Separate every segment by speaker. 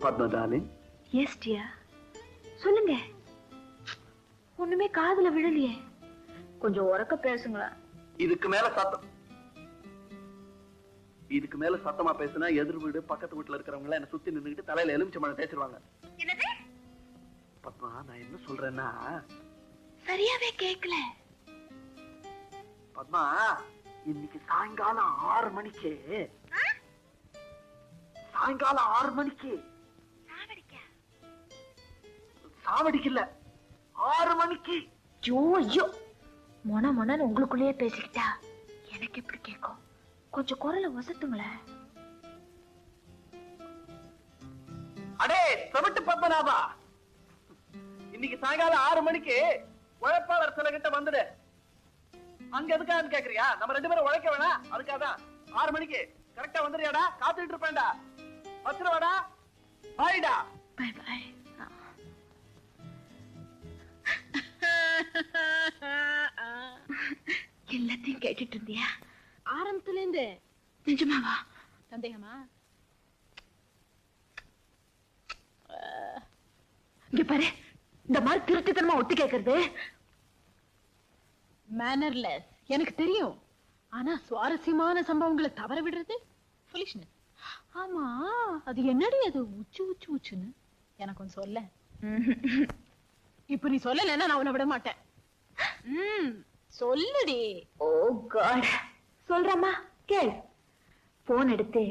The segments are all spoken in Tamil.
Speaker 1: Padma darling.
Speaker 2: Yes dear. சொல்லுங்க. ஒண்ணுமே காதுல விழலையே. கொஞ்சம் உரக்க பேசுங்களா. இதுக்கு மேல சத்தமா பேசினா எதிர் வீடு பக்கத்து வீட்டுல இருக்கிறவங்க என்ன சுத்தி நின்னுக்கிட்டு தலையில எலுமிச்சம்பழம் தேய்ச்சிருவாங்க. என்னது? பத்மா நான் என்ன சொல்றேன்னா சரியாவே கேட்கல. பத்மா இன்னைக்கு சாயங்காலம் 6 மணிக்கு சாவடிக்கல 6 மணிக்கு. ஐயோ மொன உங்களுக்குள்ளேயே பேசிக்கிட்டா எனக்கு எப்படி கேட்கும்? கொஞ்சம் குரலை வசத்துங்களேன். அடே செவட்டு பத்மநாபா, இன்னைக்கு சாயங்காலம் 6 மணிக்கு உழைப்பாளர் சில கிட்ட வந்துடு. அங்க எதுக்கான்னு கேக்குறியா? நம்ம 2 பேரும் உழைக்க வேணாம், அதுக்காகதான் 6 மணிக்கு கரெக்டா வந்துடுறியாடா? காத்துட்டு இருப்பேன்டா. வச்சிருவாடா. பாய்டா. Bye bye. எல்லாத்தையும் கேட்டுட்டு இருந்தியா? ஆரம்பத்துல இருந்து. நிஜமாவா? சந்தேகமா? இங்க பாரு, இந்த மாதிரி திருட்டுத்தனமா ஒட்டு கேக்குறது மேனர்லெஸ். எனக்கு தெரியும். ஆனா சுவாரஸ்யமான சம்பவங்களை தவற விடுறது ஃபுலிஷ்னஸ். ஆமா, அது என்னடி அது உச்சுன்னு எனக்கு ஒன்னு சொல்ல. இப்ப நீ சொல்லலைன்னா நான் உன்னை விட மாட்டேன். சொல்லுடி. ஓ காட். சொல்றமா கேள். போன் எடுத்து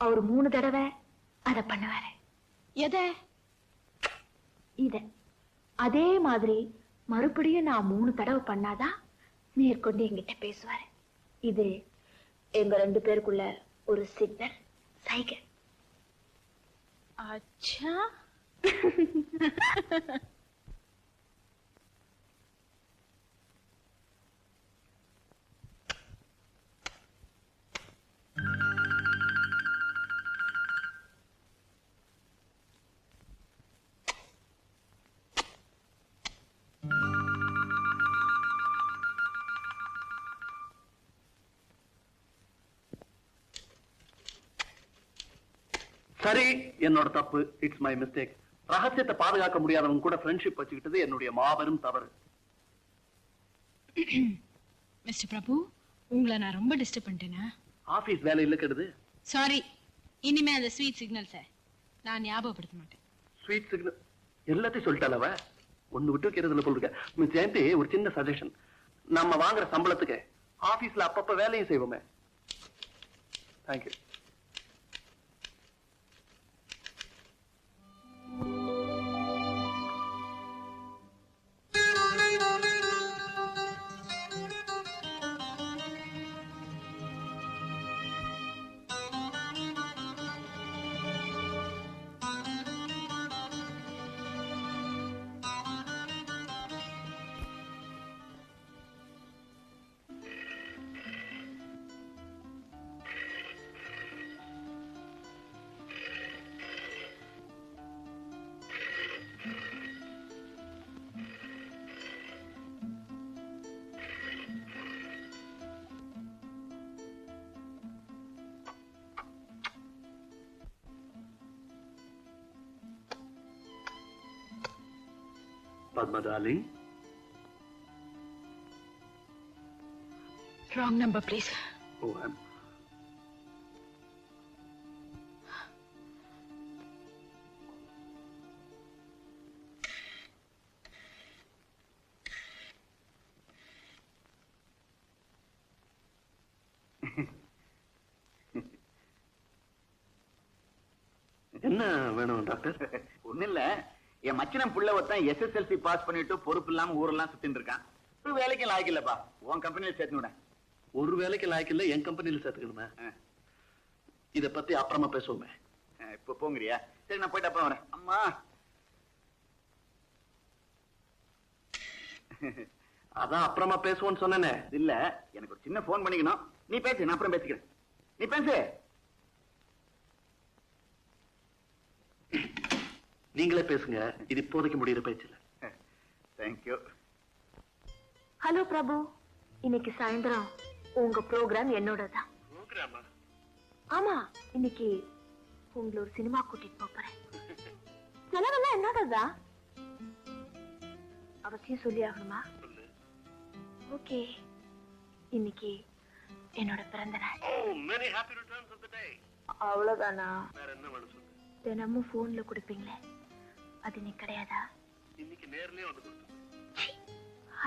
Speaker 2: அவர் 3 தடவை அத பண்ணுவாரு. எத? இத. அதே மாதிரி மறுபடியும் நான் 3 தடவை பண்ணாதான் மேற்கொண்டு என்கிட்ட பேசுவாரு. இது எங்க 2 பேருக்குள்ள ஒரு சிக்னல், சைகை. அச்சா. சரி, என்னோட தப்பு. It's my mistake. ரகசியத்தை பாதுகாக்க முடியாதவங்க கூட ஃப்ரெண்ட்ஷிப் வச்சுக்கிட்டது என்னுடைய மாபெரும் தவறு.
Speaker 3: மிஸ்டர் பிரபு, உங்களை நான் ரொம்ப டிஸ்டர்ப் பண்ணிட்டேனா?
Speaker 1: ஆபீஸ் வேலை இல்ல கெடுது.
Speaker 3: சாரி. இனிமே அந்த ஸ்வீட் சிக்னல்ஸை நான் ஞாபகப்படுத்த மாட்டேன்.
Speaker 1: ஸ்வீட் சிக்னல் எல்லாத்தையும் சொல்லிட்டாலவ. ஒண்ணு விட்டு வைக்கிறதுல போல் இருக்க. மிஸ் ஜெயந்தி, ஒரு சின்ன சஜஷன். நம்ம வாங்குற சம்பளத்துக்கு ஆபீஸ்ல அப்பப்ப வேலையும் செய்வோமே. Thank you. Padma darling.
Speaker 3: Wrong number, please.
Speaker 1: Oh, I'm... என்ன வேணும் டாக்டர்?
Speaker 4: ஒண்ணு இல்ல, என் மச்சனம் புள்ள ஒருத்தன் SSLC பாஸ் பண்ணிட்டு பொறுப்பு இல்லாம ஊரெல்லாம் சுத்தின்னு இருக்கான். ஒரு வேலைக்கு லாய்க்கு இல்லப்பா. உன் கம்பெனியில சேர்த்து விட.
Speaker 1: ஒரு வேலைக்கு லாய்க்கு இல்ல, என் கம்பெனியில சேர்த்துக்கணுமே. இத பத்தி அப்புறமா பேசுவோமே.
Speaker 4: இப்ப போங்கறியா? சரி, நான் போயிட்டு அப்புறம் வரேன். அம்மா,
Speaker 1: அதான் அப்புறமா பேசுவோன்னு சொன்னேனே.
Speaker 4: இல்ல, எனக்கு ஒரு சின்ன போன் பண்ணிக்கணும். நீ பேசு, நான் அப்புறம் பேசிக்கிறேன். நீ பேசு.
Speaker 1: நீங்களே பேசுங்க. இது இப்போதைக்கு முடிகிற பேச்சு இல்ல.
Speaker 4: தேங்க்யூ.
Speaker 2: ஹலோ பிரபு, இன்னைக்கு சாயந்தரம் உங்க ப்ரோக்ராம் என்னோட தான்.
Speaker 1: ப்ரோக்ராமா?
Speaker 2: ஆமா, இன்னைக்கு உங்களை ஒரு சினிமா கூட்டிட்டு போறேன்.
Speaker 5: செலவெல்லாம் என்னடா? அவசியம் சொல்லி ஆகணுமா? ஓகே, இன்னைக்கு என்னோட பிறந்த நாள்.
Speaker 1: many happy returns of the day.
Speaker 5: அவ்வளவுதானா?
Speaker 1: வேற என்ன வேணும் சொல்லு.
Speaker 5: தினமும் போன்ல கொடுப்பீங்களே, அது நீ கிடையாதா?
Speaker 1: இன்னைக்கு நேர்லயே வந்து கொடுத்து.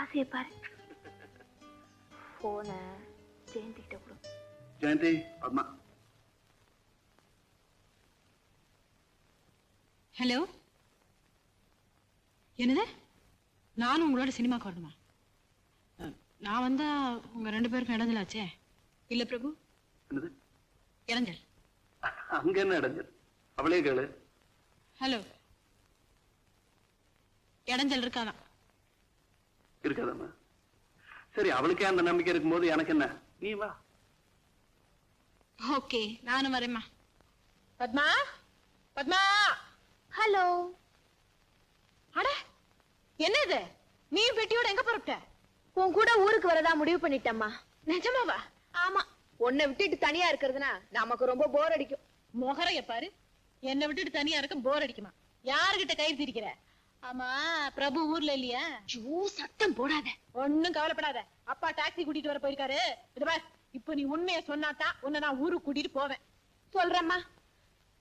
Speaker 5: ஆசைய பாரு. போன ஜெயந்தி கிட்ட கொடு.
Speaker 1: ஜெயந்தி, பத்மா.
Speaker 3: ஹலோ, என்னது? நானும் உங்களோட சினிமாக்கு வரணுமா? நான் வந்தா உங்க 2 பேருக்கும் இடைஞ்சலாச்சே. இல்ல பிரபு,
Speaker 1: என்னது
Speaker 3: இடைஞ்சல்?
Speaker 1: அங்க என்ன இடைஞ்சல்? அவளே கேளு.
Speaker 3: ஹலோ, இடைஞ்சல் இருக்காதான்?
Speaker 1: இருக்காதம்மா. சரி, அவளுக்கே அந்த நம்பிக்கை இருக்கும்போது எனக்கு என்ன? நீ வா.
Speaker 3: ஓகே, நானும் வரேம்மா. பத்மா, பத்மா.
Speaker 5: ஹலோ.
Speaker 3: அட, என்னது? நீ பெட்டியோட எங்க புறப்பட்ட?
Speaker 5: உன் கூட ஊருக்கு வரதா முடிவு பண்ணிட்டேம்மா.
Speaker 3: நிஜமாவா?
Speaker 5: ஆமா, உன்னை விட்டுட்டு தனியா இருக்கிறதுனா நமக்கு ரொம்ப போர் அடிக்கும்.
Speaker 3: முகரைய பாரு. என்னை விட்டுட்டு தனியா இருக்க போர் அடிக்குமா? யாருகிட்ட கயிறு திரிக்கிற? ஆமா, பிரபு ஊர்ல இல்லையா?
Speaker 5: ஐயோ, சத்தம் போடாத.
Speaker 3: ஒண்ணும் கவலைப்படாத. அப்பா டாக்ஸி கூட்டிட்டு வர போயிருக்காரு. இது பார், இப்ப நீ உண்மையை சொன்னாதான் உன்னை நான் ஊருக்கு கூட்டிட்டு போவேன்.
Speaker 5: சொல்றேம்மா.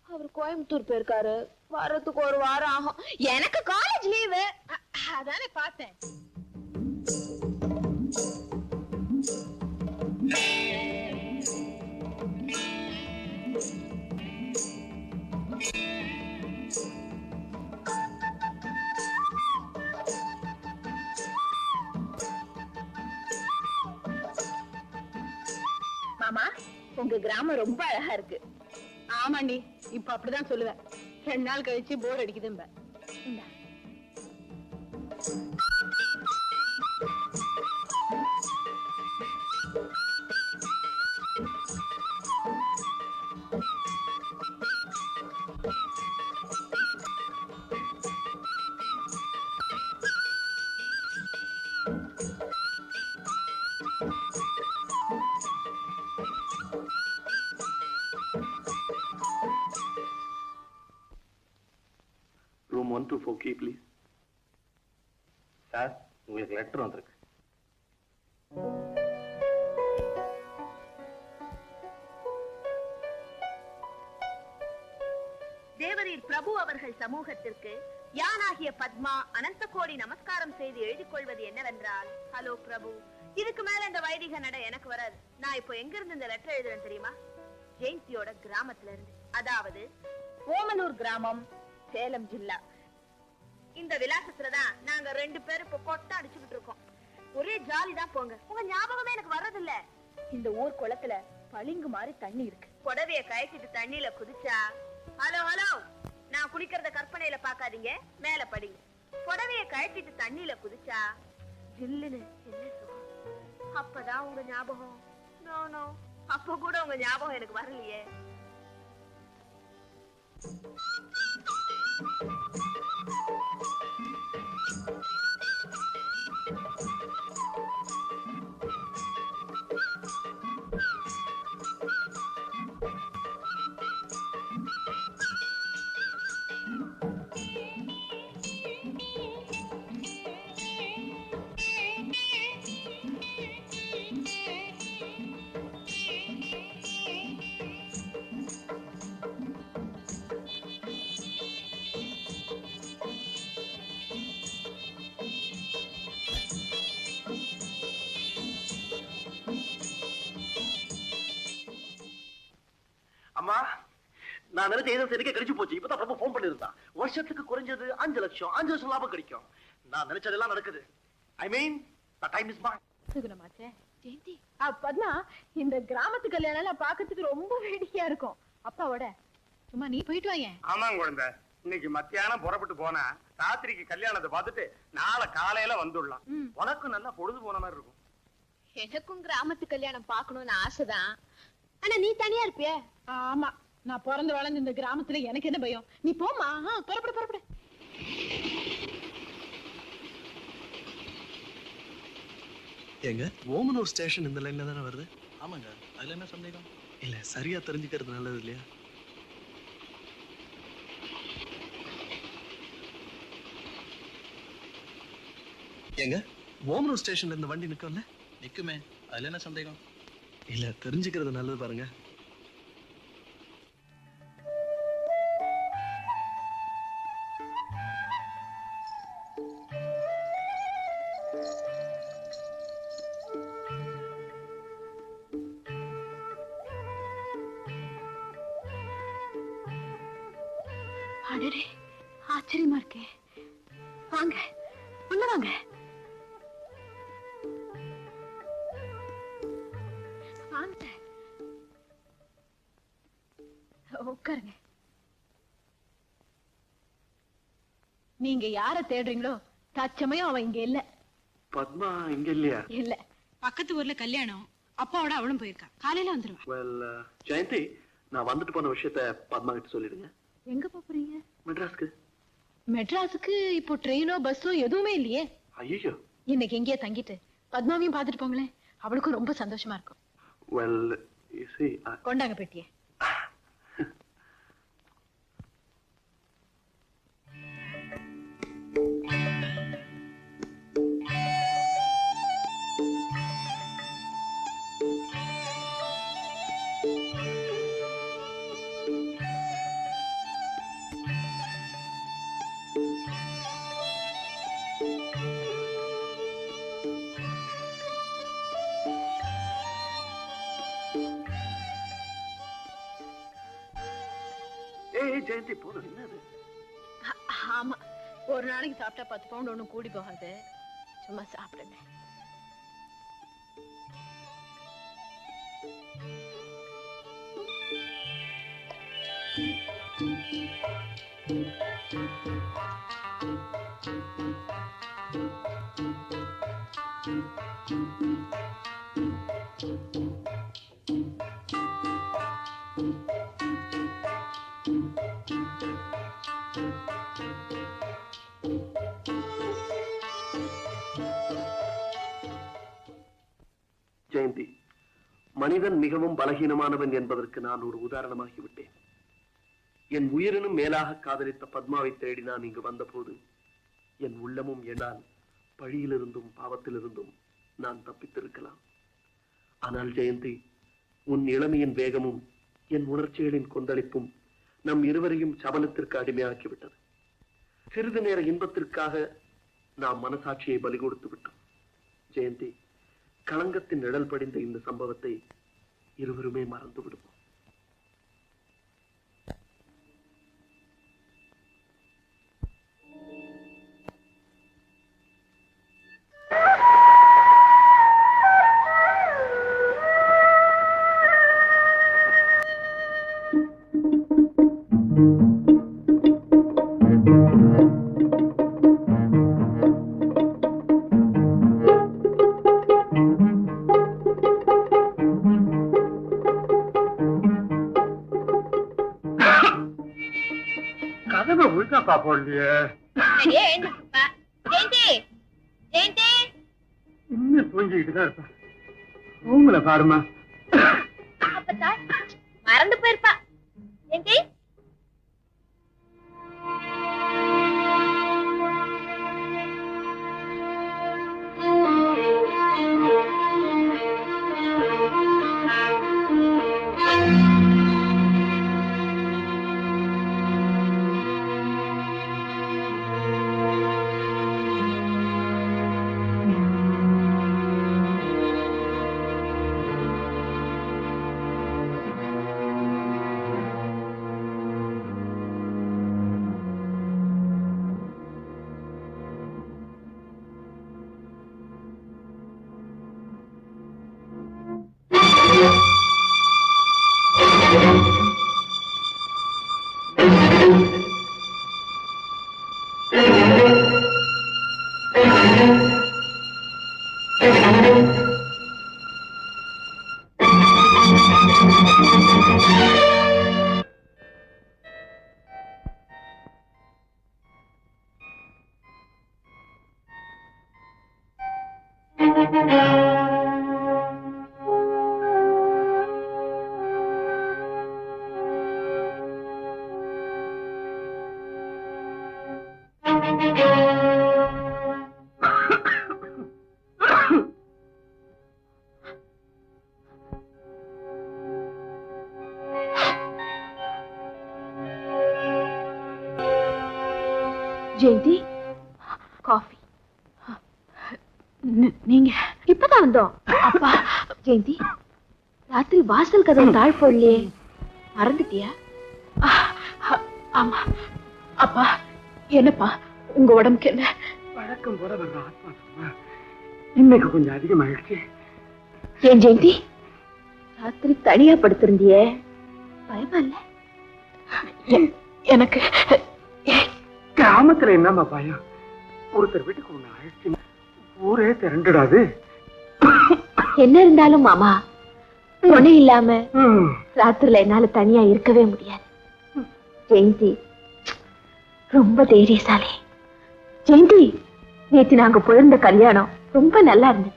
Speaker 5: அவர் கோயம்புத்தூர் போயிருக்காரு. வரதுக்கு 1 வாரம் ஆகும். எனக்கு காலேஜ் லீவு.
Speaker 3: அதானே பார்த்தேன்.
Speaker 5: மாமா, உங்க கிராமம் ரொம்ப அழகா இருக்கு.
Speaker 3: ஆமாண்டி, இப்ப அப்படிதான் சொல்லுவேன். 2 நாள் கழிச்சு போர் அடிக்குதும்ப.
Speaker 5: இந்தா.
Speaker 1: Room 124 key, please. சார், உங்களுக்கு லெட்டர் வந்திருக்கு.
Speaker 5: தேவரீர் பிரபு அவர்கள் சமூகத்திற்கு யானாகிய பத்மா அனந்த கோடி நமஸ்காரம் செய்து எழுதிக் கொள்வது என்னவென்றால், ஹலோ பிரபு, இதுக்கு மேல இந்த வைதிக நட எனக்கு வராது. நான் இப்போ எங்க இருந்து இந்த லெட்டர் எழுதுறேன் தெரியுமா? ஜெயந்தியோட கிராமத்துல இருந்து, அதாவது ஓமனூர் கிராமம், சேலம் ஜில்லா. இந்த விலாசத்துலதான் நாங்க 2 பேரும் இப்ப கொட்ட அடிச்சுக்கிட்டு இருக்கோம். ஒரே ஜாலி தான் போங்க. உங்க ஞாபகமே எனக்கு வர்றதில்ல. இந்த ஊர் குளத்துல பளிங்கு மாதிரி தண்ணி இருக்கு. புடவைய கயக்கிட்டு தண்ணியில குதிச்சா, ஹலோ ஹலோ, நான் குளிக்கிறத கற்பனையில பாக்காதீங்க, மேல படிங்க. புடவைய கயக்கிட்டு தண்ணியில குதிச்சா ஜில்லுன்னு என்ன சுகம். அப்பதான் உங்க ஞாபகம். நோ நோ, அப்ப கூட உங்க ஞாபகம் எனக்கு வரலையே.
Speaker 1: அம்மா, நான் நினைச்ச ஏதோ சரிக்கே கழிச்சு போச்சு. இப்பதான் ரொம்ப போன் பண்ணிருந்தான். வருஷத்துக்கு குறைஞ்சது 5 லட்சம் 5 வருஷம் லாபம் கிடைக்கும். நான் நினைச்சதெல்லாம் நடக்குது. ஐ மீன், the time is mine.
Speaker 3: சுகுணமாச்சே.
Speaker 5: Jayanthi,
Speaker 3: Padma, இந்த கிராமத்து கல்யாணம் எல்லாம் பாக்கிறதுக்கு ரொம்ப வேடிக்கையா இருக்கும். அப்பாவோட சும்மா நீ போயிட்டு வாங்க.
Speaker 2: ஆமாங்க குழந்தை, இன்னைக்கு மத்தியானம் புறப்பட்டு போனா ராத்திரிக்கு கல்யாணத்தை பார்த்துட்டு நாளை காலையில வந்துடலாம். உனக்கு நல்லா பொழுது போன மாதிரி இருக்கும்.
Speaker 5: எனக்கும் கிராமத்து கல்யாணம் பார்க்கணும்னு ஆசைதான். ஆனா நீ தனியா இருப்பிய?
Speaker 3: ஆமா, நான் பிறந்து வளர்ந்து இந்த கிராமத்துல எனக்கு என்ன பயம்? நீ போமா, புறப்பட புறப்பட.
Speaker 6: ஏங்க, ஓமனூர் ஸ்டேஷன் இந்த லைன்ல தானே வருது? ஆமாங்க, அதுல என்ன சந்தேகம்? இல்ல, சரியா தெரிஞ்சுக்கிறது நல்லது இல்லையா? எங்க ஓமனூர் ஸ்டேஷன்ல இந்த வண்டி நிக்கும்ல?
Speaker 2: நிக்குமே, அதுல என்ன சந்தேகம்?
Speaker 6: இல்ல, தெரிஞ்சுக்கிறது நல்லது பாருங்க.
Speaker 5: அடடே, ஆச்சரியமா இருக்கே. வாங்க, உள்ள வாங்க. வாங்க, உட்காருங்க. நீங்க யார தேடுறீங்களோ தச்சமயம் அவன் இங்க இல்ல.
Speaker 1: பத்மா இங்க இல்லையா?
Speaker 5: இல்ல.
Speaker 3: பக்கத்து ஊர்ல கல்யாணம், அப்பாவோட அவளும் போயிருக்கா. காலையில வந்துருவா.
Speaker 1: வெல் ஜெயந்தி, நான் வந்துட்டு போன விஷயத்த பத்மா கிட்ட சொல்லிடுங்க.
Speaker 5: எங்க போறீங்க?
Speaker 1: மெட்ராஸ்க்கு.
Speaker 5: மெட்ராஸுக்கு இப்போ ட்ரெயினோ பஸ்ஸோ எதுவுமே இல்லையே.
Speaker 1: ஐயோ.
Speaker 5: இன்னைக்கு எங்கேயே தங்கிட்டு பத்மாவையும் பாத்துட்டு போங்களேன். அவளுக்கும் ரொம்ப சந்தோஷமா இருக்கும்.
Speaker 1: வெல் you see,
Speaker 5: கொண்டாங்க பெட்டிய.
Speaker 1: ஏய் ஜெயந்தி, போதும். என்னது?
Speaker 5: ஆமா, ஒரு நாளைக்கு சாப்பிட்டா 10 பவுண்ட் ஒண்ணும் கூடி போகாது. சும்மா சாப்பிடுங்க.
Speaker 1: ஜெயந்தி, மனிதன் மிகவும் பலகீனமானவன் என்பதற்கு நான் ஒரு உதாரணமாகிவிட்டேன். என் உயிரினும் மேலாக காதலித்த பத்மாவை தேடி நான் இங்கு வந்தபோது என் உள்ளமும் என்னால் பழியிலிருந்தும் பாவத்திலிருந்தும் நான் தப்பித்திருக்கலாம். ஆனால் ஜெயந்தி, உன் இளமையின் வேகமும் என் உணர்ச்சிகளின் கொந்தளிப்பும் நம் இருவரையும் சபலத்திற்கு அடிமையாக்கிவிட்டது. சிறிது நேர இன்பத்திற்காக நாம் மனசாட்சியை பலி கொடுத்து விட்டோம். ஜெயந்தி, களங்கத்தின் நிழல் படிந்த இந்த சம்பவத்தை இருவருமே மறந்து விடுவோம்.
Speaker 2: கதவை உள்காப்பா போடலையே. இன்னும் தூங்கிக்கிட்டு தான் இருப்பா. ரூம்ல பாருமா.
Speaker 5: மறந்து போயிருப்பா. ஜெயந்தி காஃபி.
Speaker 3: நீங்க
Speaker 5: இப்பதான் வந்தோம். அப்பா ஜெயந்தி, ராத்திரி வாசல் கதவு தாழ் போடலையே, மறந்துட்டியா?
Speaker 3: ஆமா. அப்பா என்னப்பா உங்க உடம்புக்கு என்ன?
Speaker 2: வழக்கம் போல வர்ற ஆத்மா இன்னைக்கு கொஞ்சம் அதிகமாயிடுச்சு.
Speaker 5: ஏன் ஜெயந்தி, ராத்திரி தனியா படுத்திருந்தியே, பயமா இல்ல?
Speaker 3: எனக்கு
Speaker 2: கிராமத்துல என்னம்மா பயம்? ஒருத்தர் வீட்டுக்கு ஒண்ணு ஆயிடுச்சு, ஊரே திரண்டுடாது.
Speaker 5: என்ன இருந்தாலும் மாமா, துணை இல்லாம ராத்திரில என்னால தனியா இருக்கவே முடியாது. ஜெயந்தி ரொம்ப தைரியசாலி. ஜெயந்தி, நேத்து நாங்க போயிருந்த கல்யாணம் ரொம்ப நல்லா இருந்தது.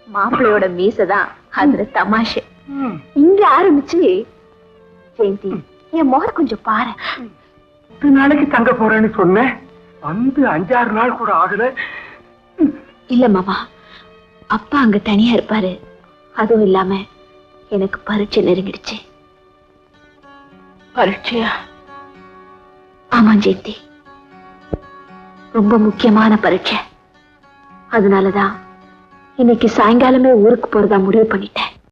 Speaker 5: மாப்பிள்ளையோட மீசதான் அதுல தமாஷை. இங்க ஆரம்பிச்சு ஜெயந்தி, என் முகம் கொஞ்சம் பாரு.
Speaker 2: 10 நாளைக்கு தங்க போறேன்னு சொன்னேன், வந்து 5-6 நாள் கூட ஆகல.
Speaker 5: இல்ல மாமா, அப்பா அங்க தனியா இருப்பாரு. அதுவும் இல்லாம எனக்கு பரீட்சை நெருங்கிடுச்சு.
Speaker 3: பரீட்சையா?
Speaker 5: ஆமா ஜெயந்தி, ரொம்ப முக்கியமான பரீட்சை. அதனாலதான் இன்னைக்கு சாயங்காலமே ஊருக்கு போறதா முடிவு பண்ணிட்டேன்.